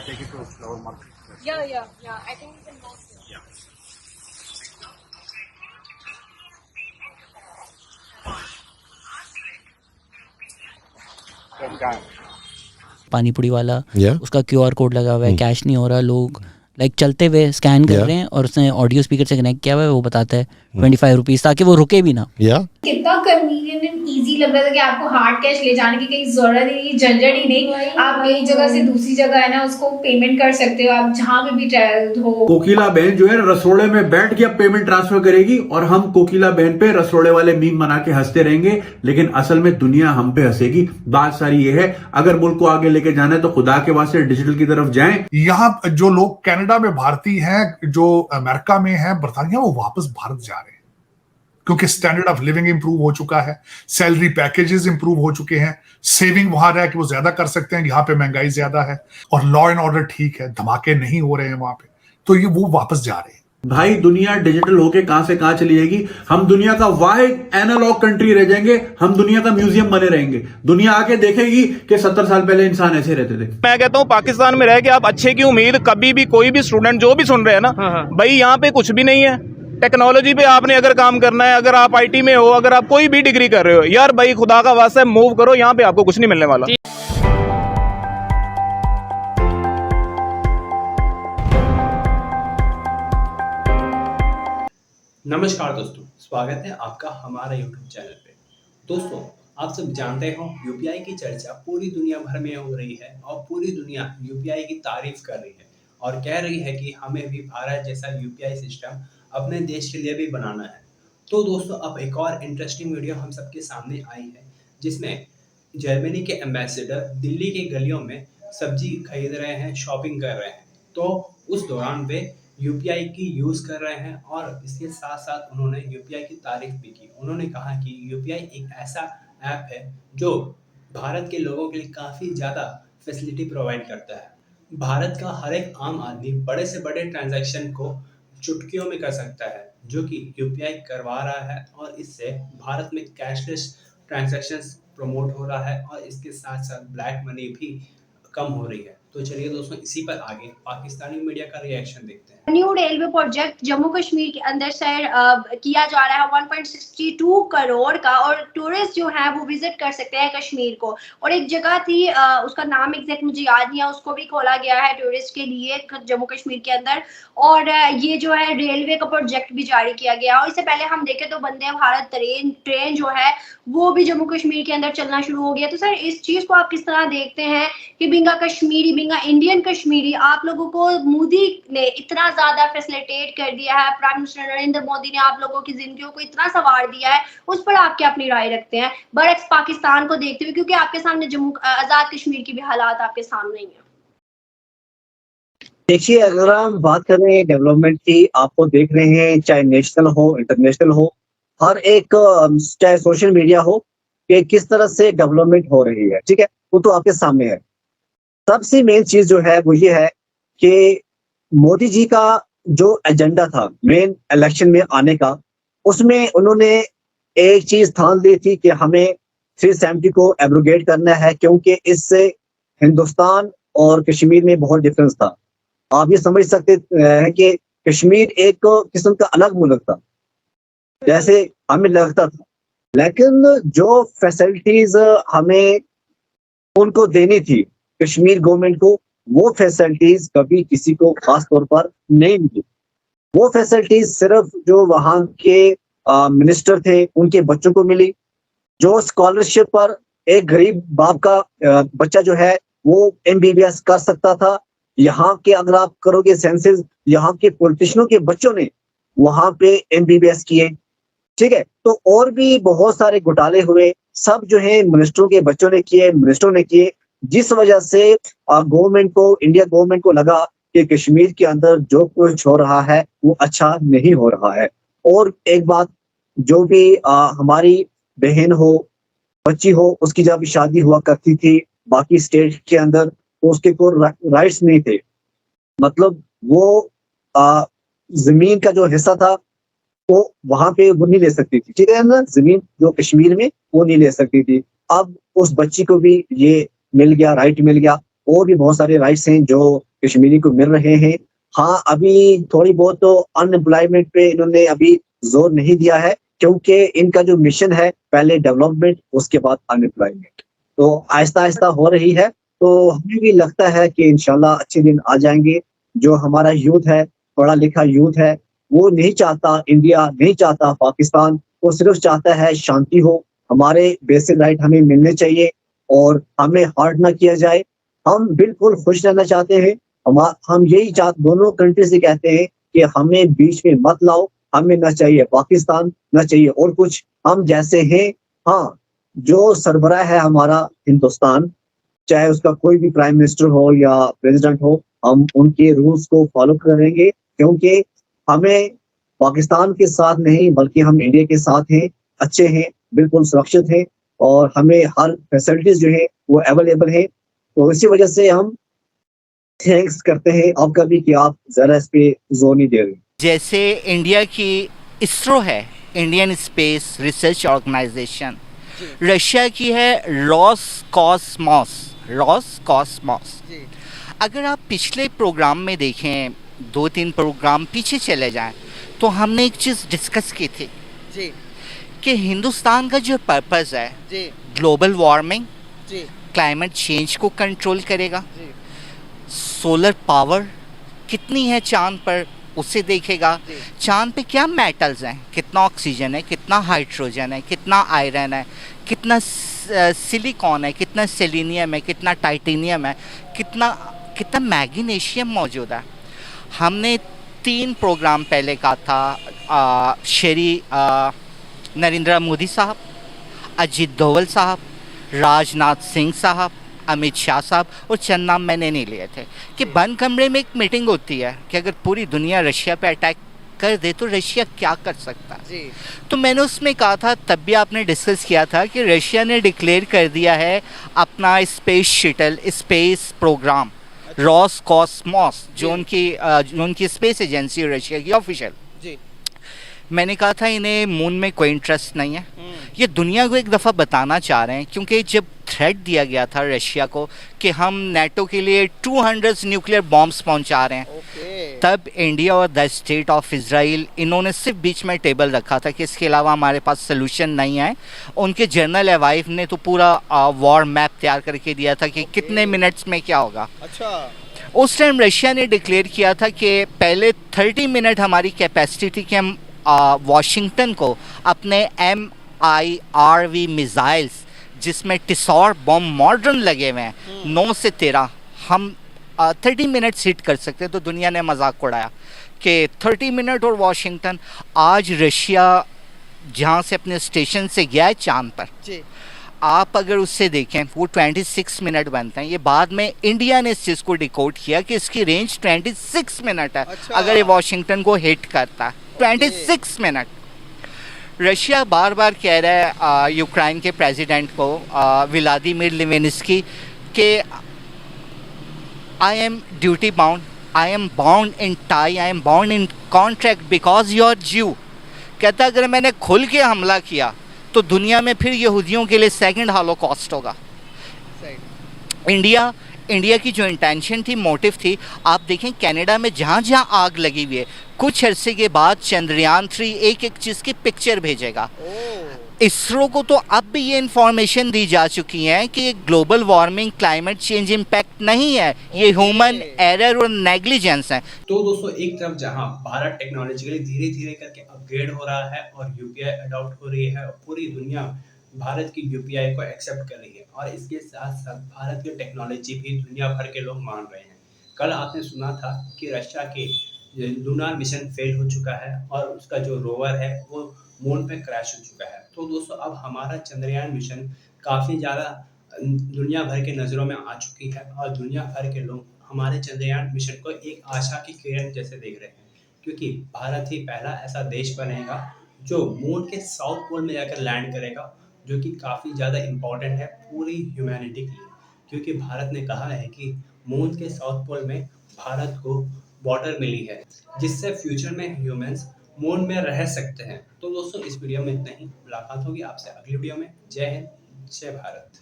take it to our market. Yeah. I think we can go. Yeah. Panipuri वाला Yeah. उसका QR code लगा हुआ है, कैश नहीं हो रहा, लोग लाइक चलते हुए स्कैन कर Yeah. रहे हैं और उसने ऑडियो स्पीकर से कनेक्ट किया हुआ है, वो बताता है 25 रुपीज़, ताकि वो रुके भी ना। Yeah. कितना कन्वीनियंट एंड इजी लग रहा था कि आपको हार्ड कैश ले जाने की कहीं जरूरत ही नहीं, झंझट ही नहीं। आप एक जगह से दूसरी जगह है ना उसको पेमेंट कर सकते हो, आप जहाँ पे भी ट्रैवल हो। कोकिला बहन जो है रसोड़े में बैठ के अब पेमेंट ट्रांसफर करेगी और हम कोकिला बहन पे रसोड़े वाले मीम बना के हंसते रहेंगे, लेकिन असल में दुनिया हम पे हंसेगी। बात सारी ये है, अगर मुल्क को आगे लेके जाना है तो खुदा के वास्ते डिजिटल की तरफ जाएं। यहाँ जो लोग कनाडा में भारतीय हैं, जो अमेरिका में हैं, बर्तानिया, वो वापस भारत जा रहे हैं क्योंकि स्टैंडर्ड ऑफ लिविंग इंप्रूव हो चुका है, सैलरी पैकेजेस इंप्रूव हो चुके हैं, सेविंग वहां रह के वो ज्यादा कर सकते हैं, यहाँ पे महंगाई ज्यादा है और लॉ एंड ऑर्डर ठीक है, धमाके नहीं हो रहे हैं वहां पे, तो ये वो वापस जा रहे हैं। भाई दुनिया डिजिटल होके कहां से कहां चली जाएगी। हम दुनिया का वाहिद एनालॉग कंट्री रह जाएंगे, हम दुनिया का म्यूजियम बने रहेंगे। दुनिया आके देखेगी कि 70 साल पहले इंसान ऐसे रहते थे। मैं कहता हूँ पाकिस्तान में रह के आप अच्छे की उम्मीद कभी भी, कोई भी स्टूडेंट जो भी सुन रहे हैं ना भाई, यहाँ पे कुछ भी नहीं है। टेक्नोलॉजी पे आपने अगर काम करना है, अगर आप IT में हो, अगर आप कोई भी डिग्री कर रहे हो, यार भाई खुदा का वास्ता मूव करो, यहाँ पे आपको कुछ नहीं मिलने वाला। नमस्कार दोस्तों, स्वागत है आपका हमारा YouTube चैनल पे। दोस्तों, आप सब जानते हो UPI की चर्चा पूरी दुनिया भर में हो रही है और पूरी दुनिया UPI की तारीफ कर रही है और कह रही है कि हमें भी भारत जैसा UPI सिस्टम अपने देश के लिए भी बनाना है। तो दोस्तों, अब एक और इंटरेस्टिंग वीडियो हम सबके सामने आई है जिसमें जर्मनी के एम्बेसडर दिल्ली के गलियों में सब्जी खरीद रहे हैं, शॉपिंग कर रहे हैं, तो उस दौरान वे UPI की यूज़ कर रहे हैं और इसके साथ साथ उन्होंने UPI की तारीफ भी की। उन्होंने कहा कि UPI एक ऐसा ऐप है जो भारत के लोगों के लिए काफ़ी ज़्यादा फैसिलिटी प्रोवाइड करता है। भारत का हर एक आम आदमी बड़े से बड़े ट्रांजैक्शन को चुटकियों में कर सकता है, जो कि UPI करवा रहा है और इससे भारत में कैशलेस ट्रांजैक्शंस प्रमोट हो रहा है और इसके साथ साथ ब्लैक मनी भी कम हो रही है। तो चलिए दोस्तों, इसी पर आगे पाकिस्तानी मीडिया का रिएक्शन देखते हैं। New railway project Jammu Kashmir के अंदर से किया जा रहा है 1.62 करोड़ का, और टूरिस्ट जो है वो विजिट कर सकते हैं कश्मीर को। और एक जगह थी, उसका नाम एग्जैक्ट मुझे याद नहीं है, उसको भी खोला गया है टूरिस्ट के लिए जम्मू कश्मीर के अंदर। और ये जो है रेलवे का प्रोजेक्ट भी जारी किया गया। और इससे पहले हम देखें तो वंदे भारत ट्रेन जो है वो भी जम्मू कश्मीर के अंदर चलना शुरू हो गया। तो सर, इस चीज को आप किस तरह देखते हैं कि बिंगा कश्मीरी, बिंगा इंडियन कश्मीरी, आप लोगों को मोदी ने इतना ज्यादा फैसिलिटेट कर दिया है, प्राइम मिनिस्टर नरेंद्र मोदी ने आप लोगों की जिंदगियों को इतना संवार दिया है, उस पर आप क्या अपनी राय रखते हैं बरक्स पाकिस्तान को देखते हुए, क्योंकि आपके सामने जम्मू आजाद कश्मीर की भी हालात आपके सामने ही है। देखिए, अगर हम बात करें डेवलपमेंट की, आपको देख रहे हैं चाहे नेशनल हो, इंटरनेशनल हो, हर एक चाहे सोशल मीडिया हो, कि किस तरह से डेवलपमेंट हो रही है, ठीक है, वो तो आपके सामने है। सबसे मेन चीज जो है वो ये है कि मोदी जी का जो एजेंडा था मेन इलेक्शन में आने का, उसमें उन्होंने एक चीज ठान ली थी कि हमें 370 को एब्रोगेट करना है, क्योंकि इससे हिंदुस्तान और कश्मीर में बहुत डिफरेंस था। आप ये समझ सकते हैं कि कश्मीर एक किस्म का अलग मुल्क था जैसे हमें लगता था, लेकिन जो फैसिलिटीज हमें उनको देनी थी कश्मीर गवर्नमेंट को, वो फैसिलिटीज कभी किसी को खास तौर पर नहीं मिली। वो फैसिलिटीज सिर्फ जो वहाँ के मिनिस्टर थे उनके बच्चों को मिली। जो स्कॉलरशिप पर एक गरीब बाप का बच्चा जो है वो MBBS कर सकता था, यहाँ के अगर आप करोगे सेंसेस, यहाँ के पॉलिटिशियनों के बच्चों ने वहां पे MBBS किए, ठीक है। तो और भी बहुत सारे घोटाले हुए, सब जो है मिनिस्टरों के बच्चों ने किए, मिनिस्टरों ने किए, जिस वजह से गवर्नमेंट को, इंडिया गवर्नमेंट को लगा कि कश्मीर के अंदर जो कुछ हो रहा है वो अच्छा नहीं हो रहा है। और एक बात, जो भी हमारी बहन हो, बच्ची हो, उसकी जब शादी हुआ करती थी बाकी स्टेट के अंदर, तो उसके को राइट्स नहीं थे, मतलब वो जमीन का जो हिस्सा था वो वहां पे वो नहीं ले सकती थी, ठीक है ना, जमीन जो कश्मीर में वो नहीं ले सकती थी। अब उस बच्ची को भी ये मिल गया, राइट मिल गया। और भी बहुत सारे राइट्स हैं जो कश्मीरी को मिल रहे हैं। हाँ, अभी थोड़ी बहुत तो अनएम्प्लॉयमेंट पे इन्होंने अभी जोर नहीं दिया है, क्योंकि इनका जो मिशन है पहले डेवलपमेंट उसके बाद अनएम्प्लॉयमेंट, तो आहिस्ता आहिस्ता हो रही है। तो हमें भी लगता है कि इंशाल्लाह अच्छे दिन आ जाएंगे। जो हमारा यूथ है, पढ़ा लिखा यूथ है, वो नहीं चाहता, इंडिया नहीं चाहता पाकिस्तान, वो सिर्फ चाहता है शांति हो, हमारे बेसिक राइट हमें मिलने चाहिए और हमें हर्ट ना किया जाए। हम बिल्कुल खुश रहना चाहते हैं। हम यही दोनों कंट्री से कहते हैं कि हमें बीच में मत लाओ, हमें ना चाहिए पाकिस्तान, ना चाहिए और कुछ, हम जैसे हैं। हाँ, जो सरबराह है हमारा हिंदुस्तान, चाहे उसका कोई भी प्राइम मिनिस्टर हो या प्रेसिडेंट हो, हम उनके रूल्स को फॉलो करेंगे, क्योंकि हमें पाकिस्तान के साथ नहीं बल्कि हम इंडिया के साथ हैं, अच्छे हैं, बिल्कुल सुरक्षित हैं और हमें हर फैसिलिटीज जो है वो अवेलेबल है। तो इसी वजह से हम थैंक्स करते हैं आपका भी कि आप जरा इस पे जोर नहीं दे रहे। जैसे इंडिया की इसरो है, Indian Space Research Organisation, Russia की है रोसकॉसमॉस। अगर आप पिछले प्रोग्राम में देखें, 2-3 प्रोग्राम पीछे चले जाएं, तो हमने एक चीज़ डिस्कस की थी कि हिंदुस्तान का जो पर्पस है, ग्लोबल वार्मिंग, क्लाइमेट चेंज को कंट्रोल करेगा, सोलर पावर कितनी है चांद पर उसे देखेगा, चांद पे क्या मेटल्स हैं, कितना ऑक्सीजन है, कितना हाइड्रोजन है, कितना आयरन है, कितना सिलिकॉन है, कितना सेलेनियम है, कितना टाइटेनियम है, कितना मैग्नीशियम मौजूद है। हमने 3 प्रोग्राम पहले कहा था, श्री नरेंद्र मोदी साहब, अजीत डोवल साहब, राजनाथ सिंह साहब, अमित शाह साहब और चंद नाम मैंने नहीं लिए थे कि बंद कमरे में एक मीटिंग होती है कि अगर पूरी दुनिया रशिया पे अटैक कर दे तो रशिया क्या कर सकता है। तो मैंने उसमें कहा था, तब भी आपने डिस्कस किया था कि रशिया ने डिक्लेयर कर दिया है अपना स्पेस शटल स्पेस प्रोग्राम, रोसकॉसमॉस, जो उनकी स्पेस एजेंसी है रशिया की ऑफिशियल। मैंने कहा था इन्हें मून में कोई इंटरेस्ट नहीं है, ये दुनिया को एक दफ़ा बताना चाह रहे हैं, क्योंकि जब थ्रेट दिया गया था रशिया को कि हम नेटो के लिए 200 न्यूक्लियर बॉम्ब्स पहुंचा रहे हैं, तब इंडिया और द स्टेट ऑफ इजराइल इन्होंने सिर्फ बीच में टेबल रखा था कि इसके अलावा हमारे पास सोल्यूशन नहीं है। उनके जनरल अवाइव ने तो पूरा वॉर मैप तैयार करके दिया था कि कितने मिनट्स में क्या होगा। उस टाइम रशिया ने डिक्लेयर किया था कि पहले 30 मिनट हमारी कैपेसिटी थी कि हम वाशिंगटन को अपने MIRV मिसाइल्स, जिसमें टिसॉर बॉम्ब मॉडर्न लगे हुए हैं, 9 से 13, हम 30 मिनट्स हिट कर सकते। तो दुनिया ने मजाक उड़ाया कि 30 मिनट और वाशिंगटन। आज रशिया जहाँ से अपने स्टेशन से गया है चांद पर, आप अगर उससे देखें वो 26 मिनट बनते हैं। ये बाद में इंडिया ने इस चीज़ को डिकोड किया कि इसकी रेंज 26 मिनट है। अगर ये वाशिंगटन को हिट करता है 26 मिनट। रशिया बार बार कह रहा है यूक्रेन के प्रेसिडेंट को, व्लादिमीर लेविन्स्की, कि I am duty bound, I am bound in tie, I am bound in contract because you are Jew. कहता अगर मैंने खुल के हमला किया तो दुनिया में फिर यहूदियों के लिए सेकंड हॉलोकॉस्ट होगा। इंडिया की जो इंटेंशन थी, मोटिव थी, आप देखें कनाडा में जहाँ जहाँ आग लगी हुई है, कुछ अरसे के बाद चंद्रयान 3 एक चीज़ की पिक्चर भेजेगा। इसरो को तो अब भी ये इंफॉर्मेशन दी जा चुकी है कि global warming, climate change impact नहीं है, ये ह्यूमन एरर और नेग्लिजेंस है। तो दोस्तों, एक तरफ जहां भारत टेक्नोलॉजिकली धीरे धीरे करके अपग्रेड हो रहा है और यूपीआई अडॉप्ट हो रही है और पूरी दुनिया भारत की यूपीआई को एक्सेप्ट कर रही है, और इसके साथ साथ भारत की टेक्नोलॉजी भी दुनिया भर के लोग मान रहे हैं। कल आपने सुना था कि रशिया के लूनार मिशन फेल हो चुका है और उसका जो रोवर है वो मून पे क्रैश हो चुका है। तो दोस्तों, अब हमारा चंद्रयान मिशन काफ़ी ज़्यादा दुनिया भर के नज़रों में आ चुकी है और दुनिया भर के लोग हमारे चंद्रयान मिशन को एक आशा की किरण जैसे देख रहे हैं, क्योंकि भारत ही पहला ऐसा देश बनेगा जो मून के साउथ पोल में जाकर लैंड करेगा, जो कि काफ़ी ज़्यादा इम्पॉर्टेंट है पूरी ह्यूमैनिटी के लिए, क्योंकि भारत ने कहा है कि मून के साउथ पोल में भारत को वाटर मिली है, जिससे फ्यूचर में ह्यूमंस मून में रह सकते हैं। तो दोस्तों, इस वीडियो में इतना ही। मुलाकात होगी आपसे अगली वीडियो में। जय हिंद, जय भारत।